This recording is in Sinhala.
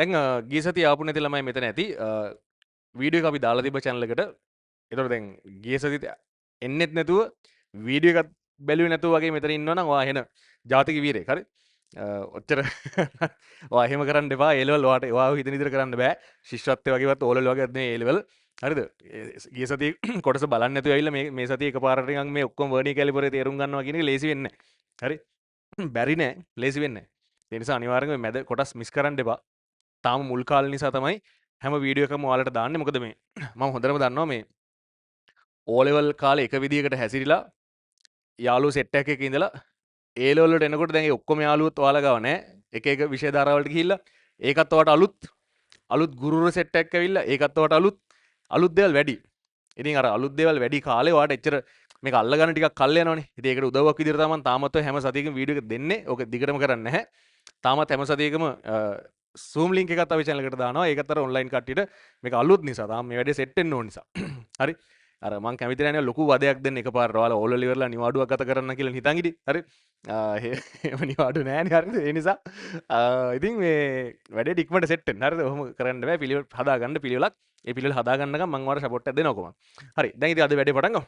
දැන් ගිය සතිය ආපු නැති ළමයි මෙතන ඇති. වීඩියෝ එක අපි දාලා තිබ්බ channel එකට. ඒතකොට දැන් ගිය සතිය එන්නෙත් නැතුව වීඩියෝ එකත් බැලුවේ නැතුව වගේ මෙතන ඉන්නවනම් ඔයා එහෙන ජාතික වීරයෙක්. හරි. ඔච්චර ඔයා එහෙම කරන්න එපා. A level ඔයාට ඔයාව හිතන විදිහට කරන්න බෑ. ශිෂ්‍යත්වයේ වගේවත් O level වගේවත් නෙවෙයි A level. හරිද? ගිය සතිය කොටස බලන්න නැතුව ඇවිල්ලා මේ සතිය එකපාරට නිකන් මේ ඔක්කොම වර්ණී කැලිබරේ තේරුම් ගන්නවා කියන එක ලේසි වෙන්නේ නැහැ. හරි. බැරි නෑ. ලේසි වෙන්නේ නැහැ. ඒ නිසා අනිවාර්යෙන්ම මේ මැද කොටස් මිස් කරන්න එපා. තාම මුල් කාලේ නිසා තමයි හැම වීඩියෝ එකම ඔයාලට දාන්නේ. මොකද මේ මම හොඳටම දන්නවා මේ O level කාලේ එක විදියකට හැසිරිලා යාළුවෝ සෙට් එකක ඉඳලා A level වලට එනකොට දැන් ඒ ඔක්කොම යාළුවොත් ඔයාලා ගාව නැහැ. එක එක විෂය ධාරාවලට ගිහිල්ලා ඒකත් ඔයාලට අලුත් ගුරුවරු සෙට් එකක් ඇවිල්ලා ඒකත් ඔයාලට අලුත් දේවල් වැඩි. ඉතින් අර අලුත් දේවල් වැඩි කාලේ ඔයාලට එච්චර මේක අල්ලගන්න ටිකක් කල් යනවනේ. ඉතින් ඒකට උදව්වක් විදිහට තමයි තාමත් ඔය හැම සතියකම වීඩියෝ එක දෙන්නේ. ඕක දිගටම කරන්නේ නැහැ. තාමත් හැම සතියකම Zoom link එකත් අපි channel එකට දානවා. ඒකත් අර online කට්ටියට මේක අලුත් නිසා. තාම මේ වැඩේ සෙට් වෙන්න ඕන නිසා. හරි. අර මං කැමති නැහැ ලොකු වදයක් දෙන්න එකපාරට. ඔයාලා ඕල් වල ඉවරලා නිවාඩුවක් ගත කරන්න කියලා හිතන් ඉදි. හරි. එහෙම නිවාඩු නෑනේ. හරිද? ඒ නිසා ඉතින් මේ වැඩේ ඉක්මනට සෙට් වෙන්න. හරිද? ඔහොම කරන්න බෑ. පිළිවෙල හදාගන්න පිළිවෙලක්. ඒ පිළිවෙල හදාගන්නකම් මං ඔයාලට සපෝට් එකක් දෙනවා කොහොමද? හරි. දැන් ඉතින් අද වැඩේ පටන් ගමු.